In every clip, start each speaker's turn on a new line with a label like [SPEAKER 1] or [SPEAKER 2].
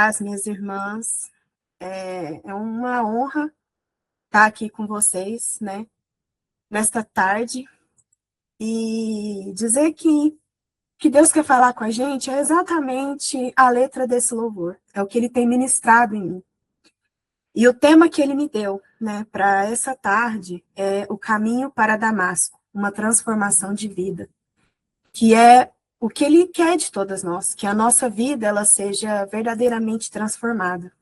[SPEAKER 1] As minhas irmãs, é uma honra estar aqui com vocês, né, nesta tarde, e dizer que Deus quer falar com a gente é exatamente a letra desse louvor, é o que Ele tem ministrado em mim. E o tema que Ele me deu, né, para essa tarde é o caminho para Damasco, uma transformação de vida, que é o que Ele quer de todas nós, que a nossa vida ela seja verdadeiramente transformada.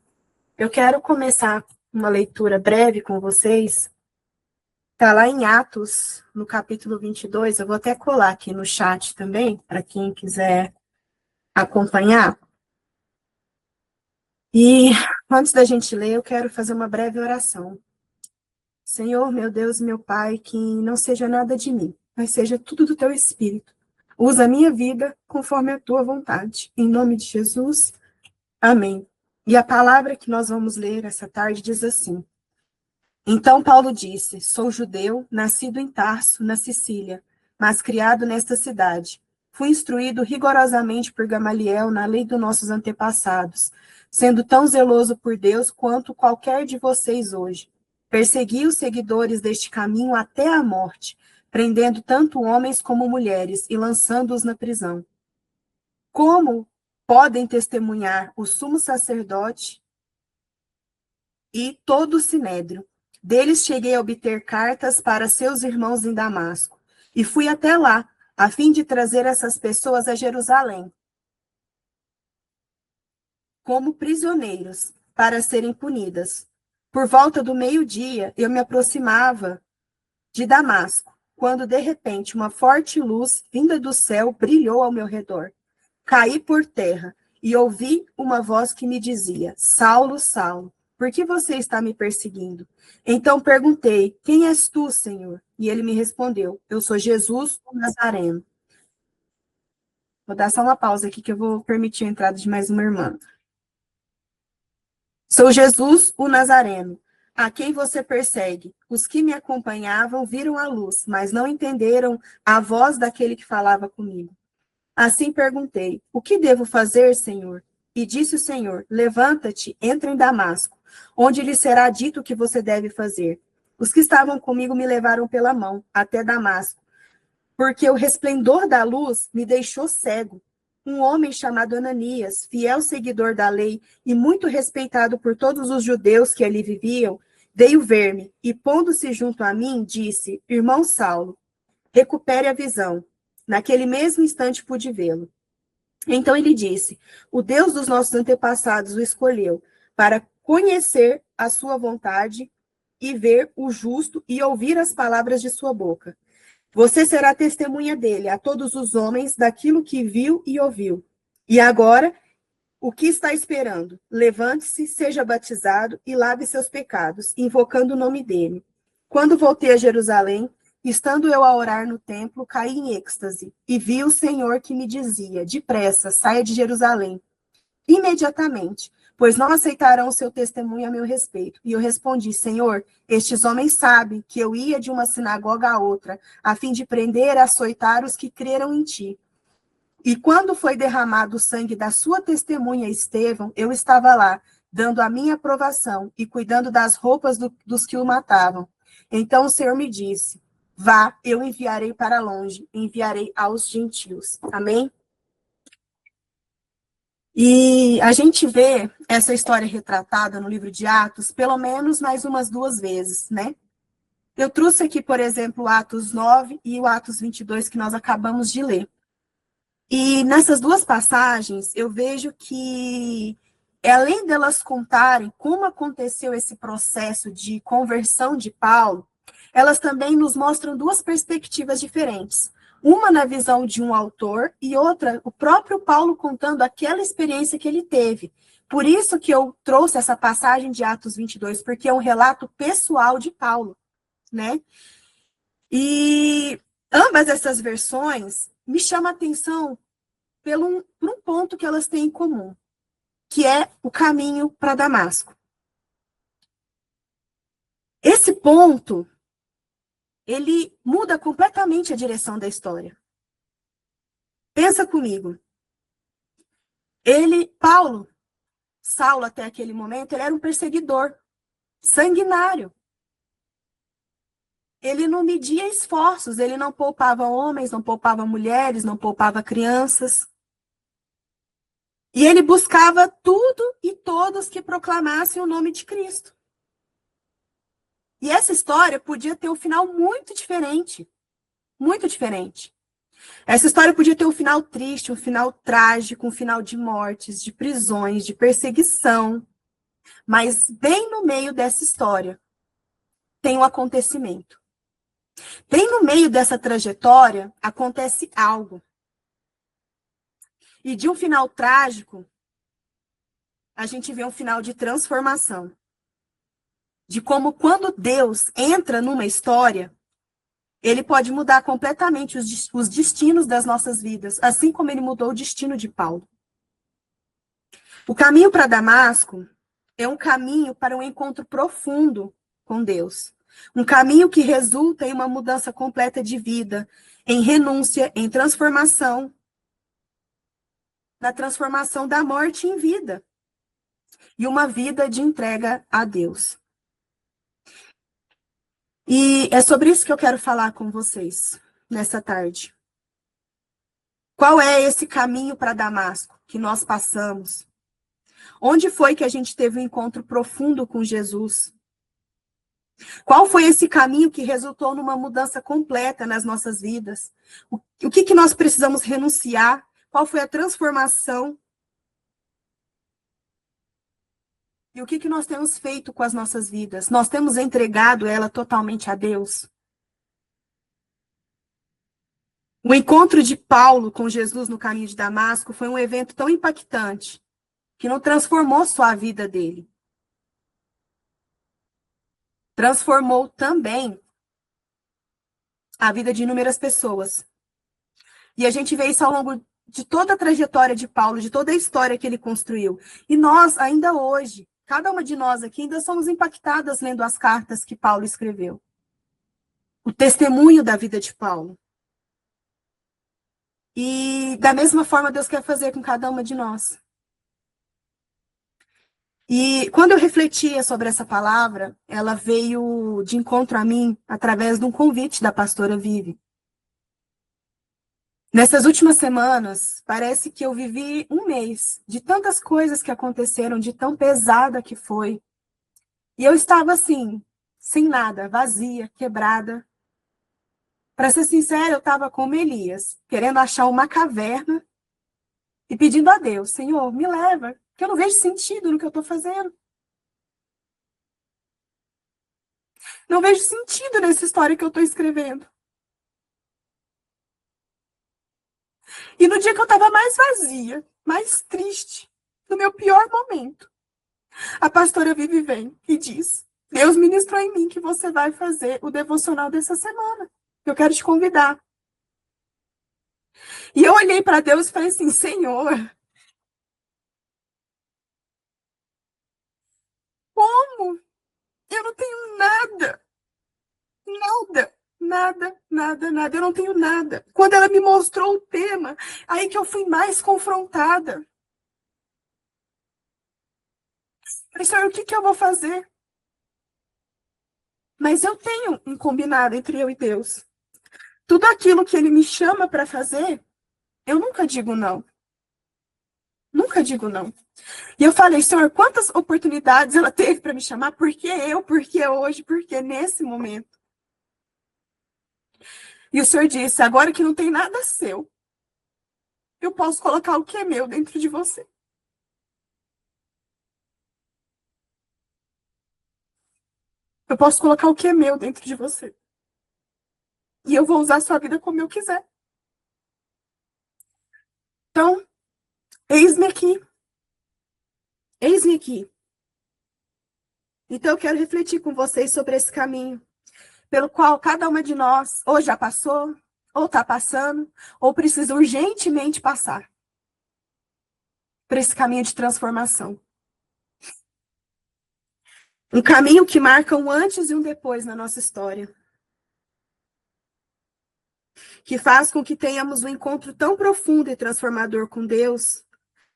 [SPEAKER 1] Eu quero começar uma leitura breve com vocês. Está lá em Atos, no capítulo 22. Eu vou até colar aqui no chat também, para quem quiser acompanhar. E antes da gente ler, eu quero fazer uma breve oração. Senhor, meu Deus, meu Pai, que não seja nada de mim, mas seja tudo do teu Espírito. Usa a minha vida conforme a tua vontade. Em nome de Jesus, amém. E a palavra que nós vamos ler essa tarde diz assim: Então Paulo disse: Sou judeu, nascido em Tarso, na Sicília, mas criado nesta cidade. Fui instruído rigorosamente por Gamaliel na lei dos nossos antepassados, sendo tão zeloso por Deus quanto qualquer de vocês hoje. Persegui os seguidores deste caminho até a morte, prendendo tanto homens como mulheres e lançando-os na prisão. Como podem testemunhar o sumo sacerdote e todo o sinédrio? Deles cheguei a obter cartas para seus irmãos em Damasco, e fui até lá, a fim de trazer essas pessoas a Jerusalém, como prisioneiros, para serem punidas. Por volta do meio-dia, eu me aproximava de Damasco, quando de repente uma forte luz, vinda do céu, brilhou ao meu redor. Caí por terra e ouvi uma voz que me dizia: Saulo, Saulo, por que você está me perseguindo? Então perguntei: Quem és tu, Senhor? E ele me respondeu: Eu sou Jesus, o Nazareno. Vou dar só uma pausa aqui que eu vou permitir a entrada de mais uma irmã. Sou Jesus, o Nazareno, a quem você persegue. Os que me acompanhavam viram a luz, mas não entenderam a voz daquele que falava comigo. Assim perguntei: O que devo fazer, Senhor? E disse o Senhor: Levanta-te, entra em Damasco, onde lhe será dito o que você deve fazer. Os que estavam comigo me levaram pela mão até Damasco, porque o resplendor da luz me deixou cego. Um homem chamado Ananias, fiel seguidor da lei e muito respeitado por todos os judeus que ali viviam, veio ver-me e, pondo-se junto a mim, disse: Irmão Saulo, recupere a visão. Naquele mesmo instante pude vê-lo. Então ele disse: O Deus dos nossos antepassados o escolheu para conhecer a sua vontade e ver o justo e ouvir as palavras de sua boca. Você será testemunha dele a todos os homens daquilo que viu e ouviu. E agora, o que está esperando? Levante-se, seja batizado e lave seus pecados, invocando o nome dele. Quando voltei a Jerusalém, estando eu a orar no templo, caí em êxtase e vi o Senhor que me dizia: Depressa, saia de Jerusalém imediatamente, pois não aceitarão o seu testemunho a meu respeito. E eu respondi: Senhor, estes homens sabem que eu ia de uma sinagoga a outra, a fim de prender e açoitar os que creram em ti. E quando foi derramado o sangue da sua testemunha Estevão, eu estava lá, dando a minha aprovação e cuidando das roupas dos que o matavam. Então o Senhor me disse: Vá, eu enviarei para longe, enviarei aos gentios. Amém? E a gente vê essa história retratada no livro de Atos pelo menos mais umas 2 vezes, né? Eu trouxe aqui, por exemplo, o Atos 9 e o Atos 22 que nós acabamos de ler. E nessas duas passagens, eu vejo que, além delas contarem como aconteceu esse processo de conversão de Paulo, elas também nos mostram duas perspectivas diferentes. Uma na visão de um autor e outra, o próprio Paulo contando aquela experiência que ele teve. Por isso que eu trouxe essa passagem de Atos 22, porque é um relato pessoal de Paulo, né? E ambas essas versões me chamam a atenção por um ponto que elas têm em comum, que é o caminho para Damasco. Esse ponto, ele muda completamente a direção da história. Pensa comigo. Paulo, Saulo, até aquele momento, ele era um perseguidor sanguinário. Ele não media esforços, ele não poupava homens, não poupava mulheres, não poupava crianças. E ele buscava tudo e todos que proclamassem o nome de Cristo. E essa história podia ter um final muito diferente. Muito diferente. Essa história podia ter um final triste, um final trágico, um final de mortes, de prisões, de perseguição. Mas bem no meio dessa história tem um acontecimento. Bem no meio dessa trajetória acontece algo. E de um final trágico, a gente vê um final de transformação. De como quando Deus entra numa história, ele pode mudar completamente os destinos das nossas vidas, assim como ele mudou o destino de Paulo. O caminho para Damasco é um caminho para um encontro profundo com Deus. Um caminho que resulta em uma mudança completa de vida, em renúncia, em transformação, na transformação da morte em vida. E uma vida de entrega a Deus. E é sobre isso que eu quero falar com vocês nessa tarde. Qual é esse caminho para Damasco que nós passamos? Onde foi que a gente teve um encontro profundo com Jesus? Qual foi esse caminho que resultou numa mudança completa nas nossas vidas? O que nós precisamos renunciar? Qual foi a transformação? E o que nós temos feito com as nossas vidas? Nós temos entregado ela totalmente a Deus? O encontro de Paulo com Jesus no caminho de Damasco foi um evento tão impactante que não transformou só a vida dele. Transformou também a vida de inúmeras pessoas. E a gente vê isso ao longo de toda a trajetória de Paulo, de toda a história que ele construiu. E nós, ainda hoje, cada uma de nós aqui, ainda somos impactadas lendo as cartas que Paulo escreveu. O testemunho da vida de Paulo. E da mesma forma Deus quer fazer com cada uma de nós. E quando eu refletia sobre essa palavra, ela veio de encontro a mim através de um convite da pastora Vivi. Nessas últimas semanas, parece que eu vivi um mês de tantas coisas que aconteceram, de tão pesada que foi. E eu estava assim, sem nada, vazia, quebrada. Para ser sincera, eu estava como Elias, querendo achar uma caverna e pedindo a Deus, Senhor, me leva, porque eu não vejo sentido no que eu estou fazendo. Não vejo sentido nessa história que eu estou escrevendo. E no dia que eu estava mais vazia, mais triste, no meu pior momento, a pastora Vivi vem e diz, Deus ministrou em mim que você vai fazer o devocional dessa semana. Eu quero te convidar. E eu olhei para Deus e falei assim, Senhor, como? Eu não tenho nada. Nada. Nada, nada, nada. Eu não tenho nada. Quando ela me mostrou o tema, aí que eu fui mais confrontada. Falei, Senhor, o que eu vou fazer? Mas eu tenho um combinado entre eu e Deus. Tudo aquilo que ele me chama para fazer, eu nunca digo não. Nunca digo não. E eu falei, Senhor, quantas oportunidades ela teve para me chamar? Por que eu? Por que hoje? Por que nesse momento? E o Senhor disse, agora que não tem nada seu, eu posso colocar o que é meu dentro de você. Eu posso colocar o que é meu dentro de você. E eu vou usar a sua vida como eu quiser. Então, eis-me aqui. Eis-me aqui. Então, eu quero refletir com vocês sobre esse caminho, pelo qual cada uma de nós ou já passou, ou está passando, ou precisa urgentemente passar por esse caminho de transformação. Um caminho que marca um antes e um depois na nossa história. Que faz com que tenhamos um encontro tão profundo e transformador com Deus,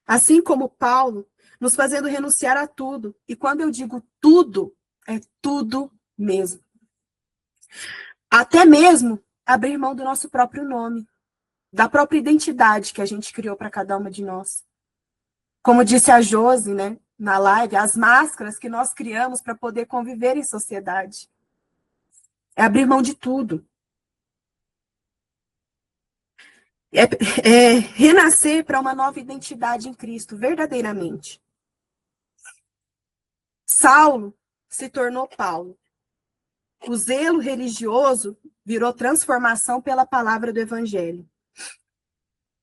[SPEAKER 1] assim como Paulo, nos fazendo renunciar a tudo. E quando eu digo tudo, é tudo mesmo. Até mesmo abrir mão do nosso próprio nome, da própria identidade que a gente criou para cada uma de nós. Como disse a Josi, né, na live, as máscaras que nós criamos para poder conviver em sociedade. É abrir mão de tudo. É renascer para uma nova identidade em Cristo, verdadeiramente. Saulo se tornou Paulo. O zelo religioso virou transformação pela palavra do evangelho.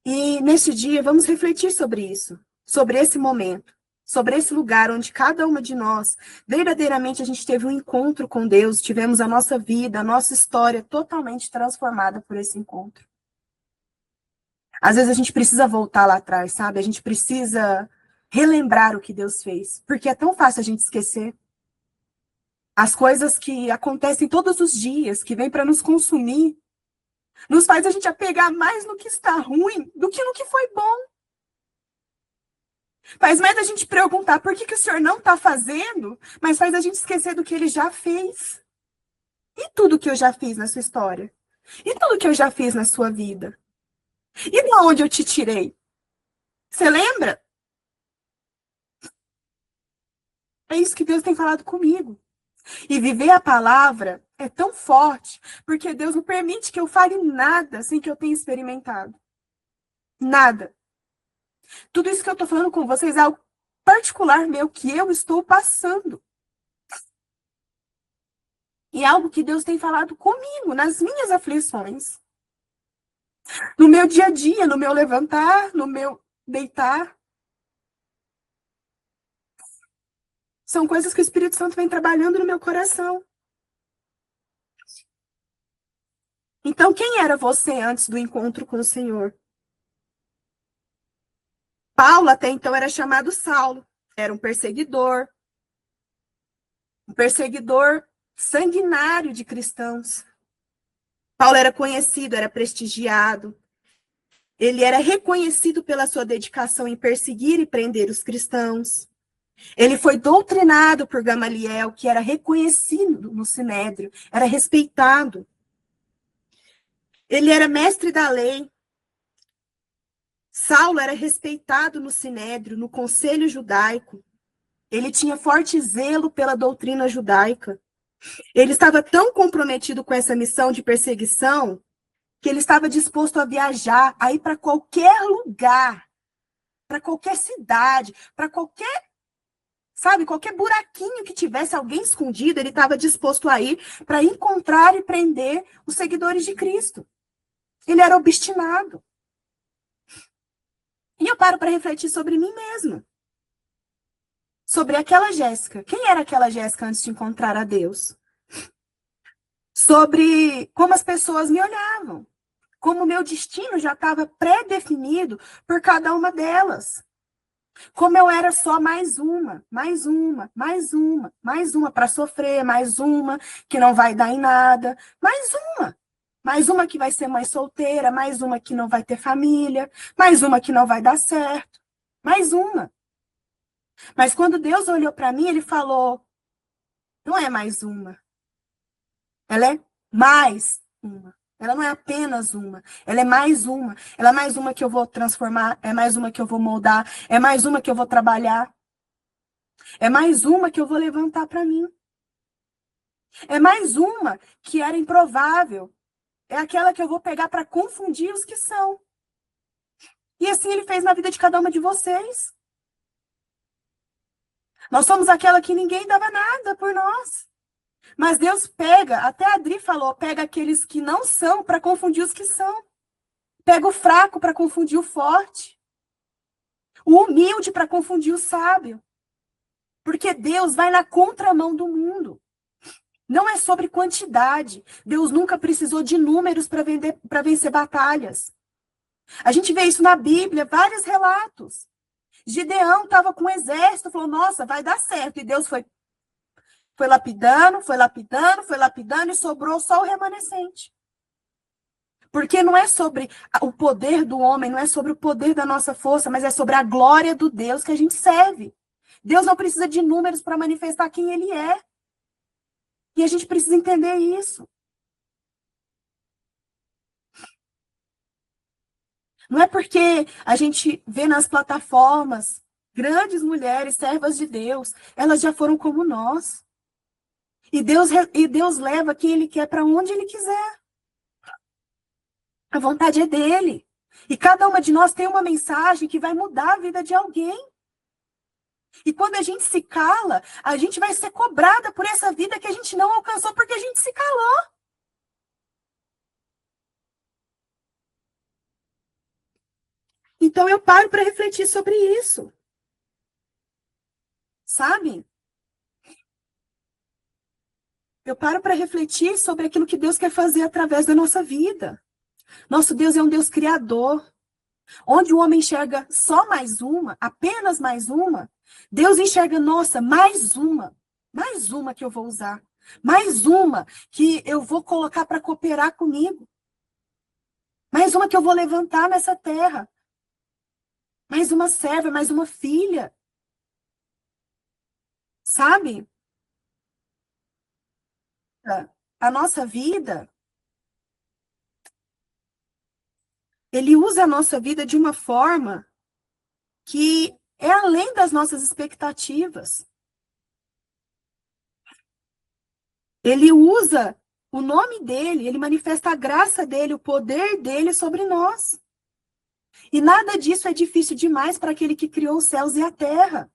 [SPEAKER 1] E neste dia vamos refletir sobre isso, sobre esse momento, sobre esse lugar onde cada uma de nós, verdadeiramente a gente teve um encontro com Deus, tivemos a nossa vida, a nossa história totalmente transformada por esse encontro. Às vezes a gente precisa voltar lá atrás, sabe? A gente precisa relembrar o que Deus fez, porque é tão fácil a gente esquecer. As coisas que acontecem todos os dias, que vêm para nos consumir, nos faz a gente apegar mais no que está ruim do que no que foi bom. Faz mais a gente perguntar por que o Senhor não está fazendo, mas faz a gente esquecer do que Ele já fez. E tudo que eu já fiz na sua história? E tudo que eu já fiz na sua vida? E de onde eu te tirei? Você lembra? É isso que Deus tem falado comigo. E viver a palavra é tão forte, porque Deus não permite que eu fale nada sem que eu tenha experimentado. Nada. Tudo isso que eu estou falando com vocês é algo particular meu, que eu estou passando. E é algo que Deus tem falado comigo, nas minhas aflições. No meu dia a dia, no meu levantar, no meu deitar. São coisas que o Espírito Santo vem trabalhando no meu coração. Então, quem era você antes do encontro com o Senhor? Paulo até então era chamado Saulo. Era um perseguidor sanguinário de cristãos. Paulo era conhecido, era prestigiado. Ele era reconhecido pela sua dedicação em perseguir e prender os cristãos. Ele foi doutrinado por Gamaliel, que era reconhecido no Sinédrio, era respeitado. Ele era mestre da lei. Saulo era respeitado no Sinédrio, no conselho judaico. Ele tinha forte zelo pela doutrina judaica. Ele estava tão comprometido com essa missão de perseguição que ele estava disposto a viajar, a ir para qualquer lugar, para qualquer cidade, para qualquer, sabe, qualquer buraquinho que tivesse alguém escondido, ele estava disposto a ir para encontrar e prender os seguidores de Cristo. Ele era obstinado. E eu paro para refletir sobre mim mesma. Sobre aquela Jéssica. Quem era aquela Jéssica antes de encontrar a Deus? Sobre como as pessoas me olhavam. Como o meu destino já estava pré-definido por cada uma delas. Como eu era só mais uma para sofrer, mais uma que não vai dar em nada, mais uma que vai ser mãe solteira, mais uma que não vai ter família, mais uma que não vai dar certo, mais uma. Mas quando Deus olhou para mim, ele falou, não é mais uma, ela é mais uma. Ela não é apenas uma, ela é mais uma. Ela é mais uma que eu vou transformar, é mais uma que eu vou moldar, é mais uma que eu vou trabalhar. É mais uma que eu vou levantar para mim. É mais uma que era improvável. É aquela que eu vou pegar para confundir os que são. E assim ele fez na vida de cada uma de vocês. Nós somos aquela que ninguém dava nada por nós. Mas Deus pega, até a Adri falou, pega aqueles que não são para confundir os que são. Pega o fraco para confundir o forte. O humilde para confundir o sábio. Porque Deus vai na contramão do mundo. Não é sobre quantidade. Deus nunca precisou de números para vencer batalhas. A gente vê isso na Bíblia, vários relatos. Gideão estava com um exército, falou, nossa, vai dar certo. E Deus foi lapidando e sobrou só o remanescente. Porque não é sobre o poder do homem, não é sobre o poder da nossa força, mas é sobre a glória do Deus que a gente serve. Deus não precisa de números para manifestar quem ele é. E a gente precisa entender isso. Não é porque a gente vê nas plataformas grandes mulheres, servas de Deus, elas já foram como nós. E Deus leva quem ele quer para onde ele quiser. A vontade é dele. E cada uma de nós tem uma mensagem que vai mudar a vida de alguém. E quando a gente se cala, a gente vai ser cobrada por essa vida que a gente não alcançou porque a gente se calou. Então eu paro para refletir sobre isso. Sabe? Eu paro para refletir sobre aquilo que Deus quer fazer através da nossa vida. Nosso Deus é um Deus criador. Onde o homem enxerga só mais uma, apenas mais uma, Deus enxerga, nossa, mais uma que eu vou usar, mais uma que eu vou colocar para cooperar comigo, mais uma que eu vou levantar nessa terra, mais uma serva, mais uma filha, sabe? A nossa vida, ele usa a nossa vida de uma forma que é além das nossas expectativas. Ele usa o nome dele, ele manifesta a graça dele, o poder dele sobre nós. E nada disso é difícil demais para aquele que criou os céus e a terra.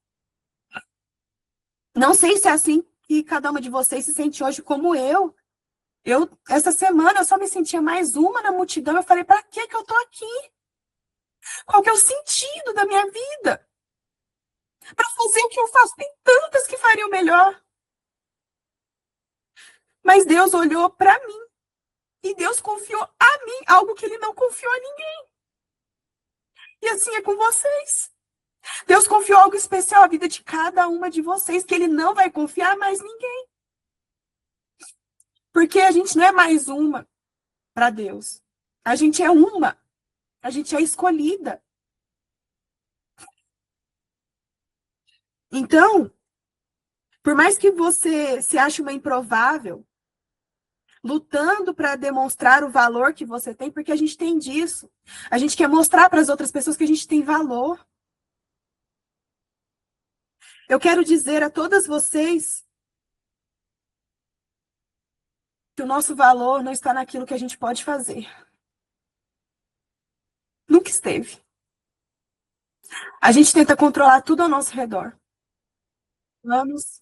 [SPEAKER 1] Não sei se é assim que cada uma de vocês se sente hoje como eu. Essa semana, eu só me sentia mais uma na multidão. Eu falei, para que eu tô aqui? Qual que é o sentido da minha vida? Para fazer o que eu faço? Tem tantas que fariam melhor. Mas Deus olhou para mim. E Deus confiou a mim algo que ele não confiou a ninguém. E assim é com vocês. Deus confiou algo especial à vida de cada uma de vocês, que ele não vai confiar mais ninguém. Porque a gente não é mais uma para Deus. A gente é uma. A gente é escolhida. Então, por mais que você se ache uma improvável, lutando para demonstrar o valor que você tem, porque a gente tem disso. A gente quer mostrar para as outras pessoas que a gente tem valor. Eu quero dizer a todas vocês que o nosso valor não está naquilo que a gente pode fazer. Nunca esteve. A gente tenta controlar tudo ao nosso redor. Vamos.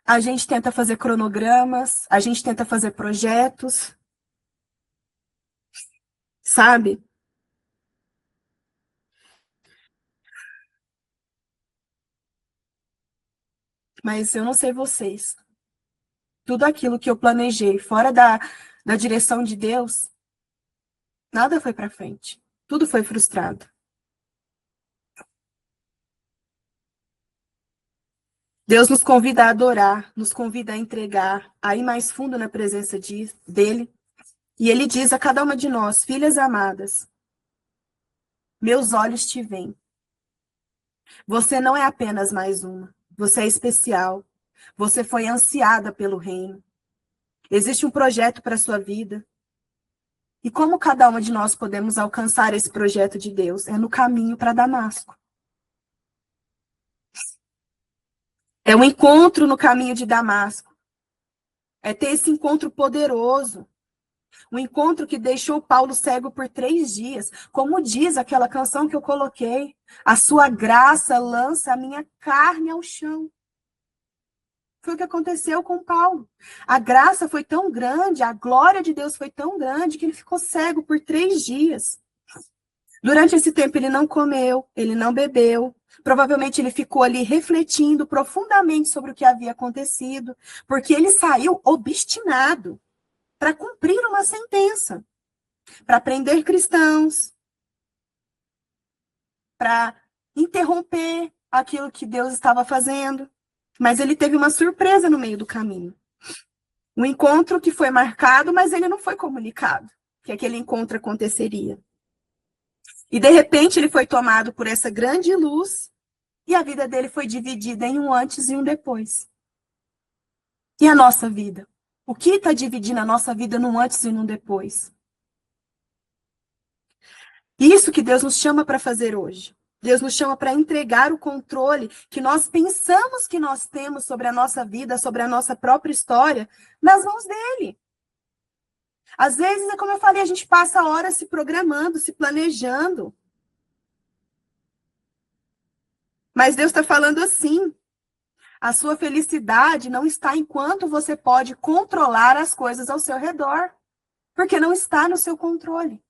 [SPEAKER 1] A gente tenta fazer cronogramas, a gente tenta fazer projetos, sabe? Mas eu não sei vocês. Tudo aquilo que eu planejei fora da direção de Deus, nada foi para frente. Tudo foi frustrado. Deus nos convida a adorar, nos convida a entregar, a ir mais fundo na presença dele. E ele diz a cada uma de nós, filhas amadas, meus olhos te veem. Você não é apenas mais uma. Você é especial. Você foi ansiada pelo reino. Existe um projeto para a sua vida. E como cada uma de nós podemos alcançar esse projeto de Deus? É no caminho para Damasco. É um encontro no caminho de Damasco. É ter esse encontro poderoso. Um encontro que deixou Paulo cego por 3 dias. Como diz aquela canção que eu coloquei. A sua graça lança a minha carne ao chão. Foi o que aconteceu com Paulo. A graça foi tão grande, a glória de Deus foi tão grande, que ele ficou cego por 3 dias. Durante esse tempo, ele não comeu, ele não bebeu. Provavelmente ele ficou ali refletindo profundamente sobre o que havia acontecido, porque ele saiu obstinado para cumprir uma sentença, para prender cristãos, para interromper aquilo que Deus estava fazendo. Mas ele teve uma surpresa no meio do caminho. Um encontro que foi marcado, mas ele não foi comunicado que aquele encontro aconteceria. E de repente ele foi tomado por essa grande luz E a vida dele foi dividida em um antes e um depois. E a nossa vida? O que está dividindo a nossa vida num antes e num depois? Isso que Deus nos chama para fazer hoje. Deus nos chama para entregar o controle que nós pensamos que nós temos sobre a nossa vida, sobre a nossa própria história, nas mãos dele. Às vezes, é como eu falei, a gente passa horas se programando, se planejando. Mas Deus está falando assim: a sua felicidade não está em quanto você pode controlar as coisas ao seu redor, porque não está no seu controle.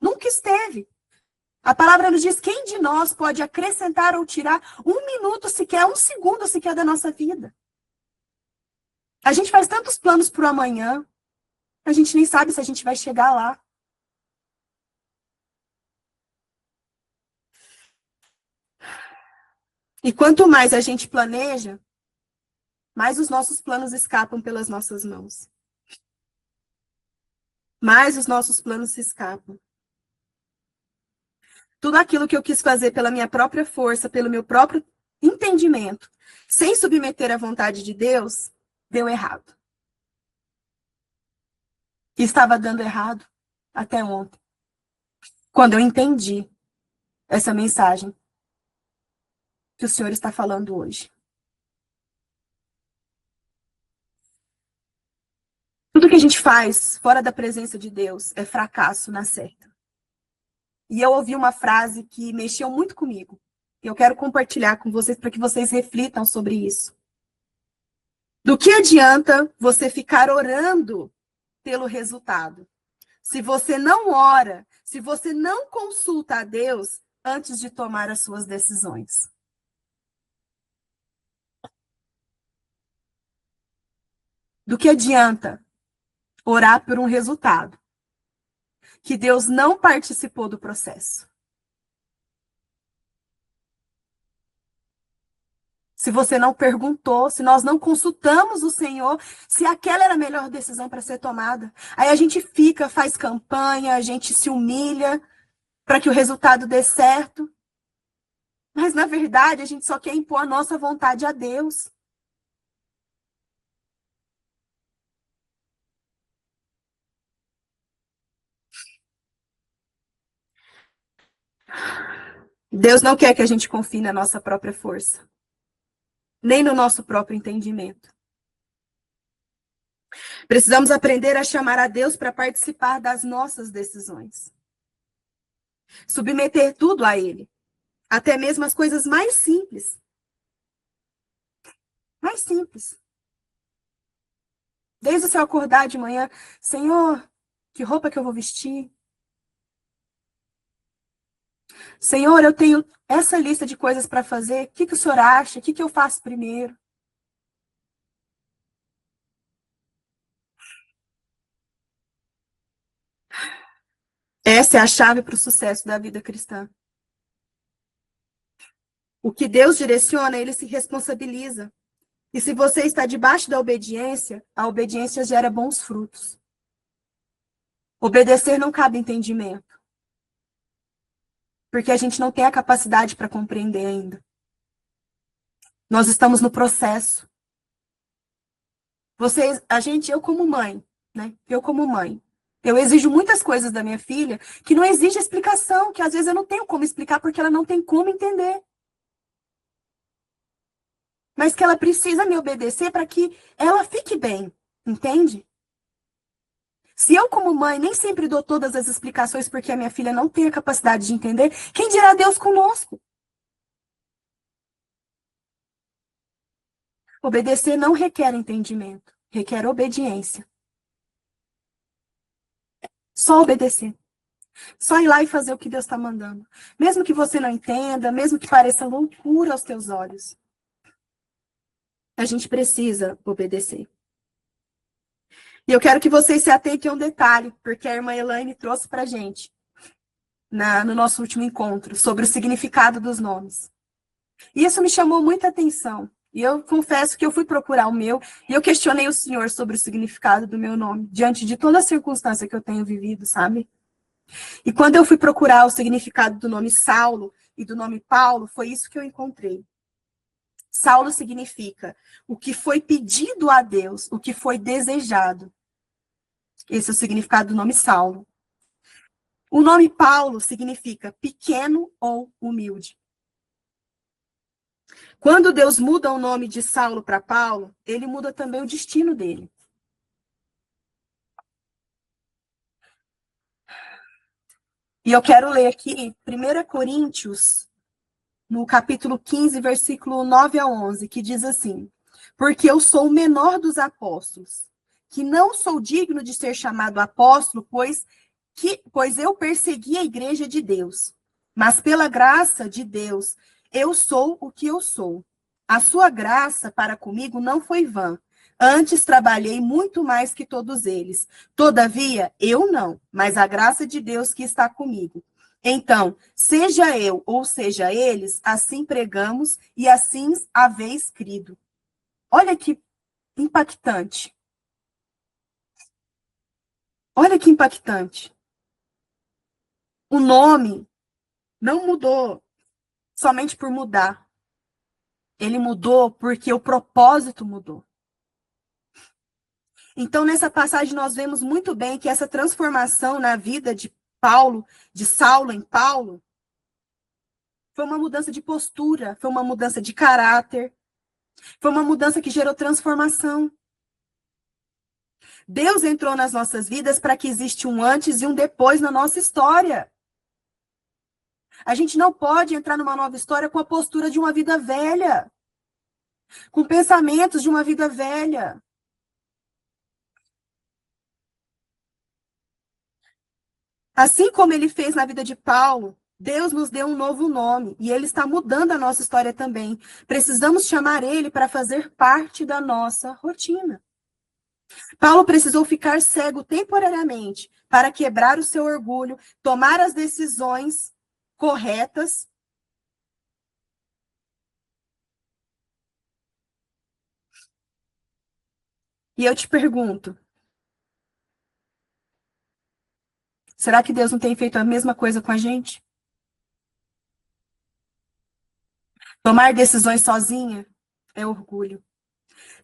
[SPEAKER 1] Nunca esteve. A palavra nos diz: quem de nós pode acrescentar ou tirar um minuto sequer, um segundo sequer da nossa vida? A gente faz tantos planos para o amanhã, a gente nem sabe se a gente vai chegar lá. E quanto mais a gente planeja, mais os nossos planos escapam pelas nossas mãos. Mais os nossos planos se escapam. Tudo aquilo que eu quis fazer pela minha própria força, pelo meu próprio entendimento, sem submeter à vontade de Deus, deu errado. E estava dando errado até ontem, quando eu entendi essa mensagem que o Senhor está falando hoje. Tudo que a gente faz fora da presença de Deus é fracasso na certa. E eu ouvi uma frase que mexeu muito comigo. Eu quero compartilhar com vocês para que vocês reflitam sobre isso. Do que adianta você ficar orando pelo resultado, se você não ora, se você não consulta a Deus antes de tomar as suas decisões? Do que adianta orar por um resultado que Deus não participou do processo? Se você não perguntou, se nós não consultamos o Senhor, se aquela era a melhor decisão para ser tomada. Aí a gente fica, faz campanha, a gente se humilha para que o resultado dê certo. Mas, na verdade, a gente só quer impor a nossa vontade a Deus. Deus não quer que a gente confie na nossa própria força, nem no nosso próprio entendimento. Precisamos aprender a chamar a Deus para participar das nossas decisões. Submeter tudo a Ele, até mesmo as coisas mais simples. Mais simples. Desde o seu acordar de manhã: Senhor, que roupa que eu vou vestir? Senhor, eu tenho essa lista de coisas para fazer. O que o Senhor acha? O que eu faço primeiro? Essa é a chave para o sucesso da vida cristã. O que Deus direciona, Ele se responsabiliza. E se você está debaixo da obediência, a obediência gera bons frutos. Obedecer não cabe entendimento, porque a gente não tem a capacidade para compreender ainda. Nós estamos no processo. Eu como mãe, né? Eu como mãe, eu exijo muitas coisas da minha filha que não exige explicação, que às vezes eu não tenho como explicar porque ela não tem como entender. Mas que ela precisa me obedecer para que ela fique bem, entende? Se eu, como mãe, nem sempre dou todas as explicações porque a minha filha não tem a capacidade de entender, quem dirá Deus conosco? Obedecer não requer entendimento, requer obediência. Só obedecer. Só ir lá e fazer o que Deus está mandando. Mesmo que você não entenda, mesmo que pareça loucura aos teus olhos. A gente precisa obedecer. E eu quero que vocês se atentem a um detalhe, porque a irmã Elaine trouxe para a gente, no nosso último encontro, sobre o significado dos nomes. E isso me chamou muita atenção. E eu confesso que eu fui procurar o meu, e eu questionei o Senhor sobre o significado do meu nome, diante de toda a circunstância que eu tenho vivido, sabe? E quando eu fui procurar o significado do nome Saulo, e do nome Paulo, foi isso que eu encontrei. Saulo significa o que foi pedido a Deus, o que foi desejado. Esse é o significado do nome Saulo. O nome Paulo significa pequeno ou humilde. Quando Deus muda o nome de Saulo para Paulo, ele muda também o destino dele. E eu quero ler aqui 1 Coríntios, no capítulo 15, versículo 9 a 11, que diz assim: porque eu sou o menor dos apóstolos, que não sou digno de ser chamado apóstolo, pois eu persegui a igreja de Deus. Mas pela graça de Deus, eu sou o que eu sou. A sua graça para comigo não foi vã. Antes trabalhei muito mais que todos eles. Todavia, eu não, mas a graça de Deus que está comigo. Então, seja eu ou seja eles, assim pregamos e assim haveis crido. Olha que impactante. Olha que impactante. O nome não mudou somente por mudar. Ele mudou porque o propósito mudou. Então, nessa passagem, nós vemos muito bem que essa transformação na vida de Paulo, de Saulo em Paulo, foi uma mudança de postura, foi uma mudança de caráter, foi uma mudança que gerou transformação. Deus entrou nas nossas vidas para que exista um antes e um depois na nossa história. A gente não pode entrar numa nova história com a postura de uma vida velha, com pensamentos de uma vida velha. Assim como ele fez na vida de Paulo, Deus nos deu um novo nome e ele está mudando a nossa história também. Precisamos chamar ele para fazer parte da nossa rotina. Paulo precisou ficar cego temporariamente para quebrar o seu orgulho, tomar as decisões corretas. E eu te pergunto, será que Deus não tem feito a mesma coisa com a gente? Tomar decisões sozinha é orgulho.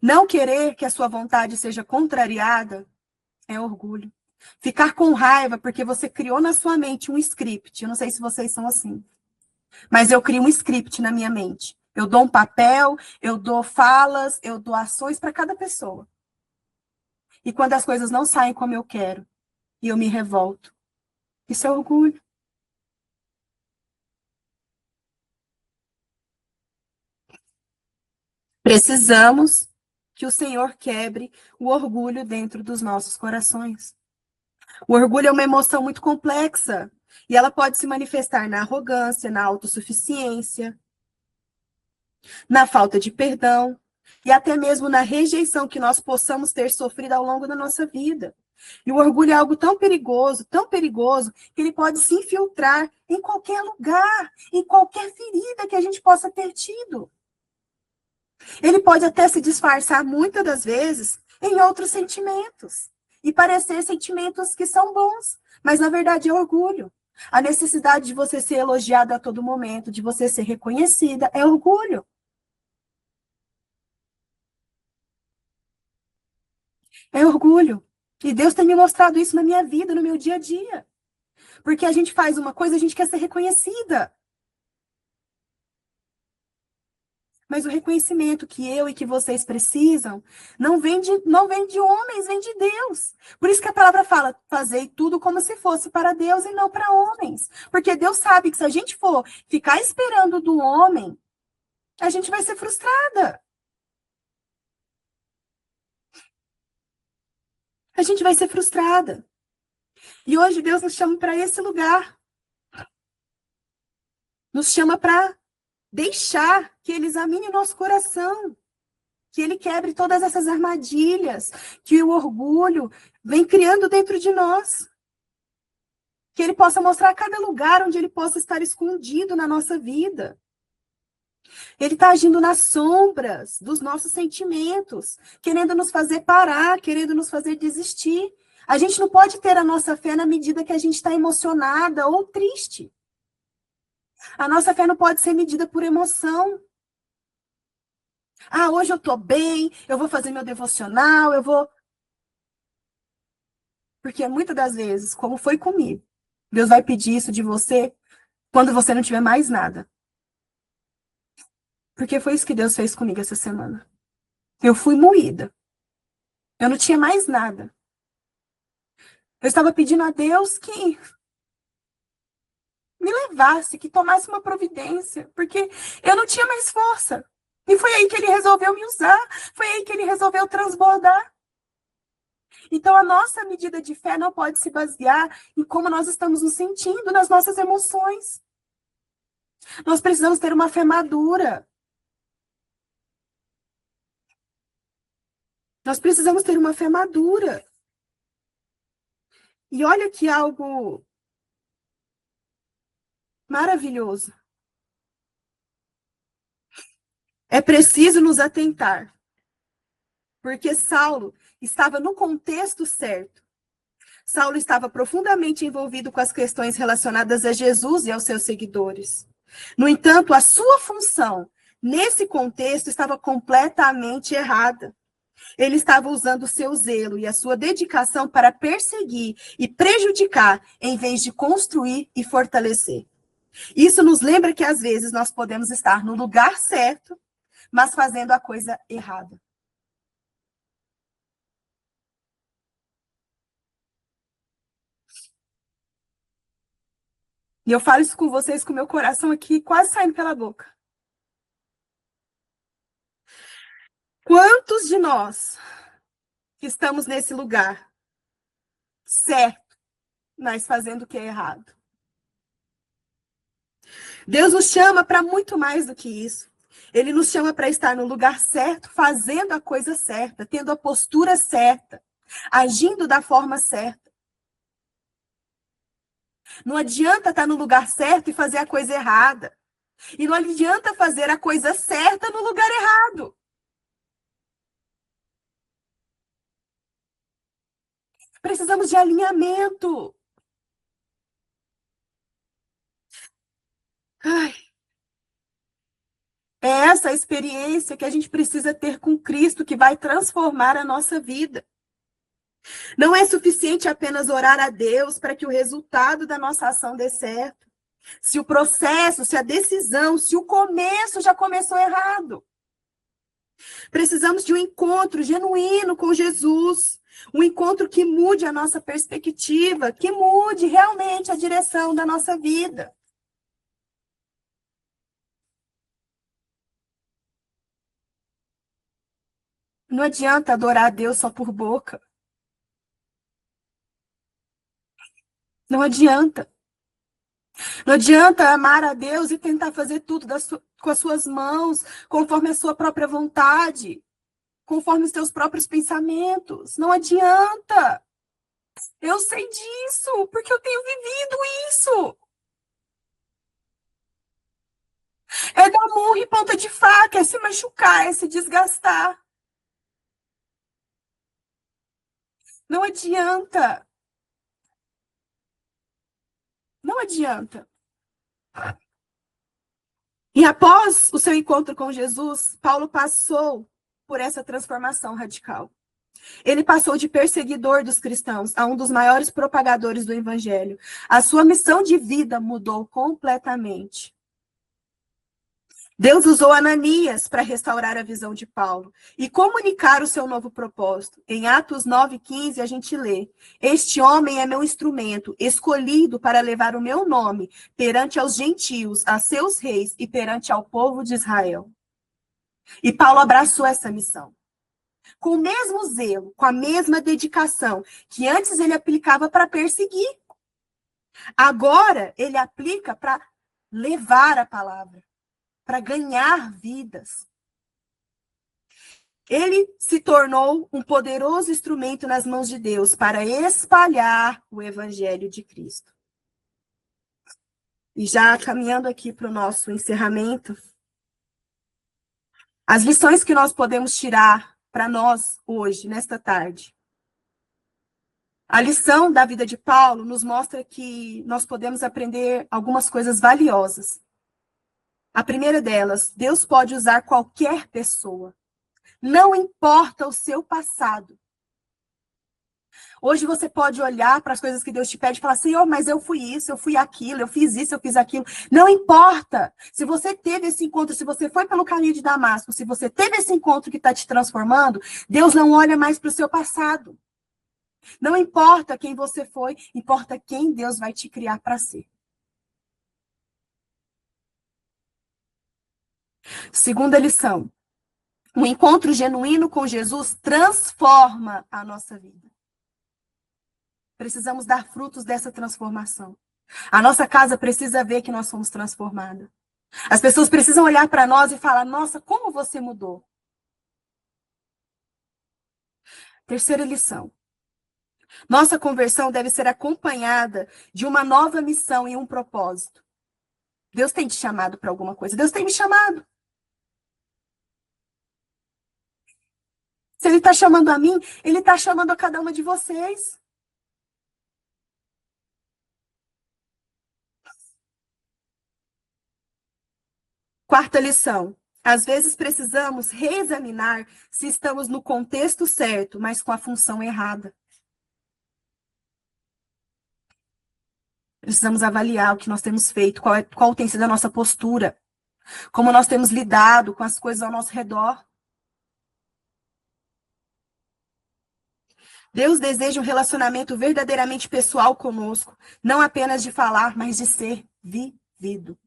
[SPEAKER 1] Não querer que a sua vontade seja contrariada é orgulho. Ficar com raiva porque você criou na sua mente um script. Eu não sei se vocês são assim, mas eu crio um script na minha mente. Eu dou um papel, eu dou falas, eu dou ações para cada pessoa. E quando as coisas não saem como eu quero, e eu me revolto, isso é orgulho. Precisamos que o Senhor quebre o orgulho dentro dos nossos corações. O orgulho é uma emoção muito complexa e ela pode se manifestar na arrogância, na autossuficiência, na falta de perdão e até mesmo na rejeição que nós possamos ter sofrido ao longo da nossa vida. E o orgulho é algo tão perigoso, que ele pode se infiltrar em qualquer lugar, em qualquer ferida que a gente possa ter tido. Ele pode até se disfarçar, muitas das vezes, em outros sentimentos. E parecer sentimentos que são bons, mas na verdade é orgulho. A necessidade de você ser elogiada a todo momento, de você ser reconhecida, é orgulho. É orgulho. E Deus tem me mostrado isso na minha vida, no meu dia a dia. Porque a gente faz uma coisa, a gente quer ser reconhecida. Mas o reconhecimento que eu e que vocês precisam não vem de homens, vem de Deus. Por isso que a palavra fala, fazei tudo como se fosse para Deus e não para homens. Porque Deus sabe que se a gente for ficar esperando do homem, a gente vai ser frustrada. A gente vai ser frustrada. E hoje Deus nos chama para esse lugar. Nos chama para deixar que ele examine o nosso coração. Que ele quebre todas essas armadilhas que o orgulho vem criando dentro de nós. Que ele possa mostrar cada lugar onde ele possa estar escondido na nossa vida. Ele está agindo nas sombras dos nossos sentimentos, querendo nos fazer parar, querendo nos fazer desistir. A gente não pode ter a nossa fé na medida que a gente está emocionada ou triste. A nossa fé não pode ser medida por emoção. Ah, hoje eu tô bem, eu vou fazer meu devocional, eu vou. Porque muitas das vezes, como foi comigo, Deus vai pedir isso de você quando você não tiver mais nada. Porque foi isso que Deus fez comigo essa semana. Eu fui moída. Eu não tinha mais nada. Eu estava pedindo a Deus que me levasse, que tomasse uma providência, porque eu não tinha mais força. E foi aí que ele resolveu me usar, foi aí que ele resolveu transbordar. Então, a nossa medida de fé não pode se basear em como nós estamos nos sentindo, nas nossas emoções. Nós precisamos ter uma fé madura. Nós precisamos ter uma fé madura. E olha que algo maravilhoso. É preciso nos atentar, porque Saulo estava no contexto certo. Saulo estava profundamente envolvido com as questões relacionadas a Jesus e aos seus seguidores. No entanto, a sua função nesse contexto estava completamente errada. Ele estava usando o seu zelo e a sua dedicação para perseguir e prejudicar, em vez de construir e fortalecer. Isso nos lembra que, às vezes, nós podemos estar no lugar certo, mas fazendo a coisa errada. E eu falo isso com vocês com o meu coração aqui quase saindo pela boca. Quantos de nós que estamos nesse lugar certo, mas fazendo o que é errado? Deus nos chama para muito mais do que isso. Ele nos chama para estar no lugar certo, fazendo a coisa certa, tendo a postura certa, agindo da forma certa. Não adianta estar no lugar certo e fazer a coisa errada. E não adianta fazer a coisa certa no lugar errado. Precisamos de alinhamento. Ai, é essa a experiência que a gente precisa ter com Cristo, que vai transformar a nossa vida. Não é suficiente apenas orar a Deus para que o resultado da nossa ação dê certo. Se o processo, se a decisão, se o começo já começou errado. Precisamos de um encontro genuíno com Jesus. Um encontro que mude a nossa perspectiva, que mude realmente a direção da nossa vida. Não adianta adorar a Deus só por boca. Não adianta. Não adianta amar a Deus e tentar fazer tudo com as suas mãos, conforme a sua própria vontade, conforme os seus próprios pensamentos. Não adianta. Eu sei disso, porque eu tenho vivido isso. É dar murro em ponta de faca, é se machucar, é se desgastar. Não adianta. Não adianta. E após o seu encontro com Jesus, Paulo passou por essa transformação radical. Ele passou de perseguidor dos cristãos a um dos maiores propagadores do evangelho. A sua missão de vida mudou completamente. Deus usou Ananias para restaurar a visão de Paulo e comunicar o seu novo propósito. Em Atos 9:15, a gente lê: Este homem é meu instrumento, escolhido para levar o meu nome perante aos gentios, a seus reis e perante ao povo de Israel. E Paulo abraçou essa missão. Com o mesmo zelo, com a mesma dedicação que antes ele aplicava para perseguir. Agora ele aplica para levar a palavra, para ganhar vidas. Ele se tornou um poderoso instrumento nas mãos de Deus para espalhar o evangelho de Cristo. E já caminhando aqui para o nosso encerramento, as lições que nós podemos tirar para nós hoje, nesta tarde. A lição da vida de Paulo nos mostra que nós podemos aprender algumas coisas valiosas A primeira delas, Deus pode usar qualquer pessoa. Não importa o seu passado. Hoje você pode olhar para as coisas que Deus te pede e falar, Senhor, mas eu fui isso, eu fui aquilo, eu fiz isso, eu fiz aquilo. Não importa. Se você teve esse encontro, se você foi pelo caminho de Damasco, se você teve esse encontro que está te transformando, Deus não olha mais para o seu passado. Não importa quem você foi, importa quem Deus vai te criar para ser. Segunda lição. Um encontro genuíno com Jesus transforma a nossa vida. Precisamos dar frutos dessa transformação. A nossa casa precisa ver que nós somos transformadas. As pessoas precisam olhar para nós e falar, nossa, como você mudou. Terceira lição. Nossa conversão deve ser acompanhada de uma nova missão e um propósito. Deus tem te chamado para alguma coisa. Deus tem me chamado. Se Ele está chamando a mim, Ele está chamando a cada uma de vocês. Quarta lição. Às vezes precisamos reexaminar se estamos no contexto certo, mas com a função errada. Precisamos avaliar o que nós temos feito, qual tem sido a nossa postura, como nós temos lidado com as coisas ao nosso redor. Deus deseja um relacionamento verdadeiramente pessoal conosco, não apenas de falar, mas de ser vivido.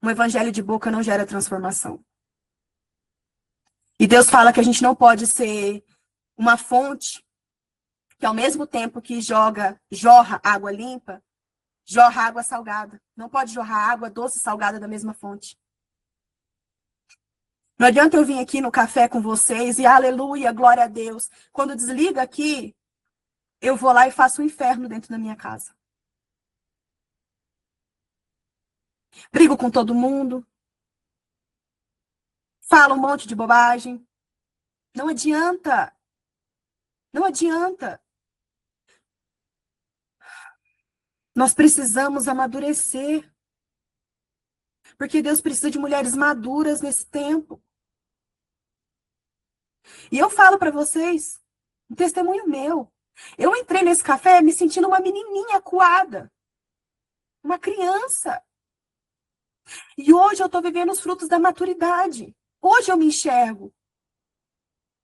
[SPEAKER 1] Um evangelho de boca não gera transformação. E Deus fala que a gente não pode ser uma fonte que ao mesmo tempo que jorra água limpa, jorra água salgada. Não pode jorrar água doce e salgada da mesma fonte. Não adianta eu vir aqui no café com vocês e aleluia, glória a Deus. Quando desliga aqui, eu vou lá e faço um inferno dentro da minha casa. Brigo com todo mundo. Falo um monte de bobagem. Não adianta. Não adianta. Nós precisamos amadurecer. Porque Deus precisa de mulheres maduras nesse tempo. E eu falo para vocês, um testemunho meu. Eu entrei nesse café me sentindo uma menininha acuada. Uma criança. E hoje eu estou vivendo os frutos da maturidade. Hoje eu me enxergo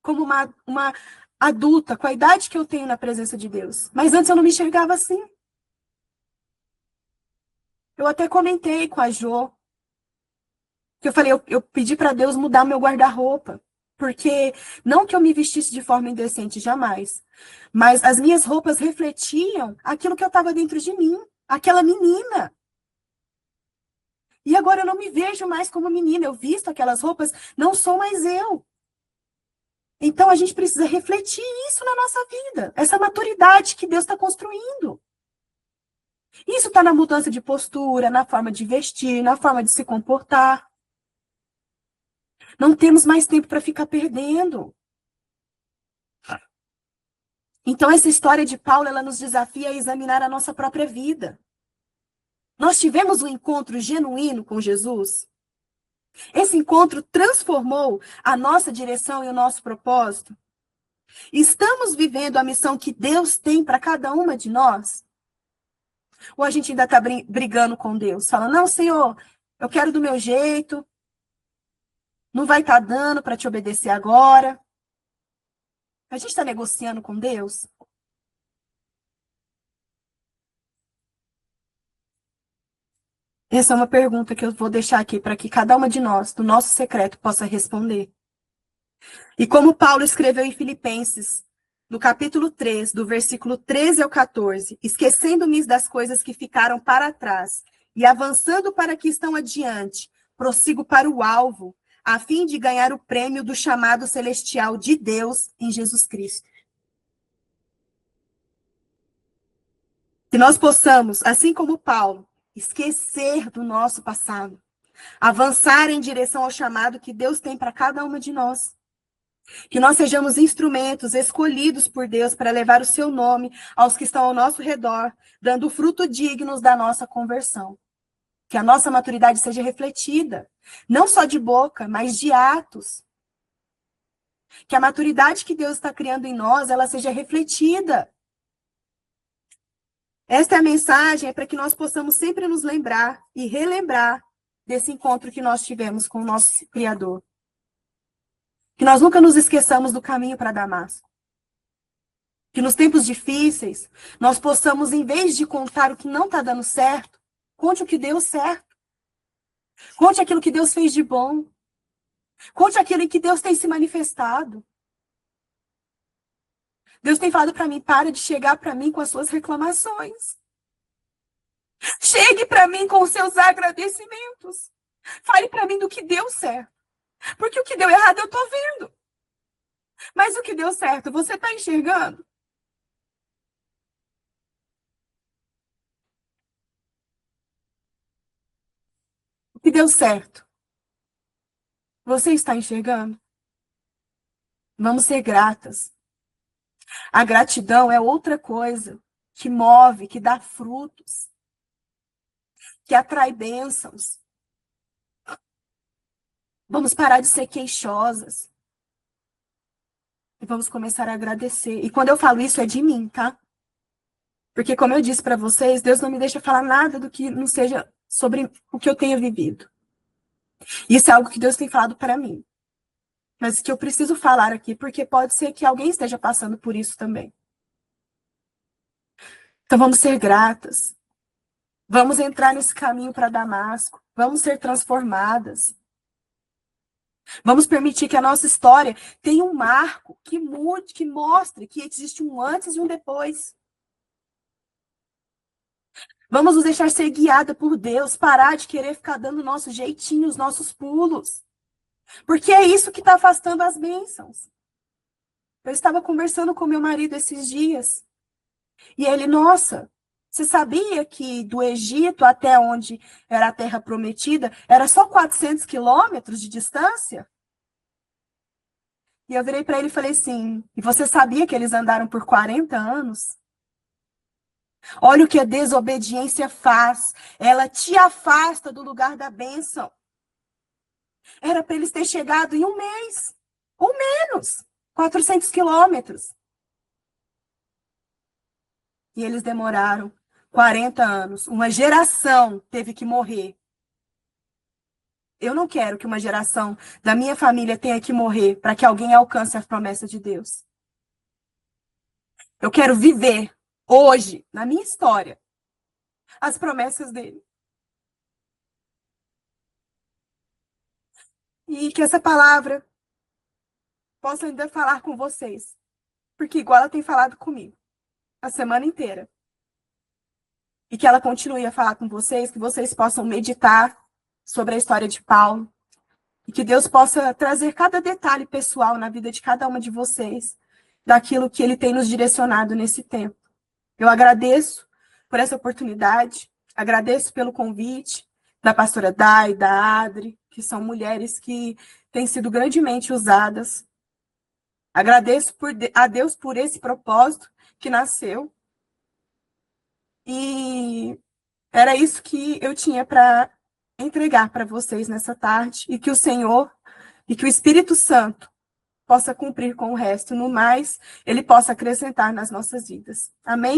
[SPEAKER 1] como uma adulta, com a idade que eu tenho na presença de Deus. Mas antes eu não me enxergava assim. Eu até comentei com a Jo, que eu falei, eu pedi para Deus mudar meu guarda-roupa. Porque não que eu me vestisse de forma indecente, jamais. Mas as minhas roupas refletiam aquilo que eu estava dentro de mim. Aquela menina. E agora eu não me vejo mais como menina. Eu visto aquelas roupas, não sou mais eu. Então a gente precisa refletir isso na nossa vida. Essa maturidade que Deus está construindo. Isso está na mudança de postura, na forma de vestir, na forma de se comportar. Não temos mais tempo para ficar perdendo. Então essa história de Paulo, ela nos desafia a examinar a nossa própria vida. Nós tivemos um encontro genuíno com Jesus? Esse encontro transformou a nossa direção e o nosso propósito? Estamos vivendo a missão que Deus tem para cada uma de nós? Ou a gente ainda está brigando com Deus? Fala, não, Senhor, eu quero do meu jeito, não vai estar dando para te obedecer agora. A gente está negociando com Deus? Essa é uma pergunta que eu vou deixar aqui para que cada uma de nós, do nosso secreto, possa responder. E como Paulo escreveu em Filipenses, no capítulo 3, do versículo 13 ao 14, esquecendo-me das coisas que ficaram para trás e avançando para que estão adiante, prossigo para o alvo, a fim de ganhar o prêmio do chamado celestial de Deus em Jesus Cristo. Que nós possamos, assim como Paulo, esquecer do nosso passado, avançar em direção ao chamado que Deus tem para cada uma de nós. Que nós sejamos instrumentos escolhidos por Deus para levar o seu nome aos que estão ao nosso redor, dando fruto dignos da nossa conversão. Que a nossa maturidade seja refletida, não só de boca, mas de atos. Que a maturidade que Deus está criando em nós, ela seja refletida. Esta é a mensagem, é para que nós possamos sempre nos lembrar e relembrar desse encontro que nós tivemos com o nosso Criador. Que nós nunca nos esqueçamos do caminho para Damasco. Que nos tempos difíceis, nós possamos, em vez de contar o que não está dando certo, conte o que deu certo. Conte aquilo que Deus fez de bom. Conte aquilo em que Deus tem se manifestado. Deus tem falado para mim, para de chegar para mim com as suas reclamações. Chegue para mim com os seus agradecimentos. Fale para mim do que deu certo. Porque o que deu errado eu estou vendo. Mas o que deu certo, você está enxergando? O que deu certo, você está enxergando? Vamos ser gratas. A gratidão é outra coisa que move, que dá frutos, que atrai bênçãos. Vamos parar de ser queixosas. E vamos começar a agradecer. E quando eu falo isso, é de mim, tá? Porque, como eu disse para vocês, Deus não me deixa falar nada do que não seja sobre o que eu tenho vivido. Isso é algo que Deus tem falado para mim. Mas que eu preciso falar aqui, porque pode ser que alguém esteja passando por isso também. Então, vamos ser gratas. Vamos entrar nesse caminho para Damasco. Vamos ser transformadas. Vamos permitir que a nossa história tenha um marco que mude, que mostre que existe um antes e um depois. Vamos nos deixar ser guiada por Deus, parar de querer ficar dando o nosso jeitinho, os nossos pulos. Porque é isso que está afastando as bênçãos. Eu estava conversando com meu marido esses dias. E ele, nossa, você sabia que do Egito até onde era a Terra Prometida era só 400 quilômetros de distância? E eu virei para ele e falei assim, e você sabia que eles andaram por 40 anos? Olha o que a desobediência faz. Ela te afasta do lugar da bênção. Era para eles terem chegado em um mês, ou menos, 400 quilômetros. E eles demoraram 40 anos. Uma geração teve que morrer. Eu não quero que uma geração da minha família tenha que morrer para que alguém alcance a promessa de Deus. Eu quero viver hoje, na minha história, as promessas dele. E que essa palavra possa ainda falar com vocês. Porque igual ela tem falado comigo a semana inteira. E que ela continue a falar com vocês, que vocês possam meditar sobre a história de Paulo. E que Deus possa trazer cada detalhe pessoal na vida de cada uma de vocês, daquilo que ele tem nos direcionado nesse tempo. Eu agradeço por essa oportunidade, agradeço pelo convite da pastora Dai, da Adri, que são mulheres que têm sido grandemente usadas. Agradeço a Deus por esse propósito que nasceu. E era isso que eu tinha para entregar para vocês nessa tarde. E que o Senhor e que o Espírito Santo possa cumprir com o resto. No mais, ele possa acrescentar nas nossas vidas. Amém?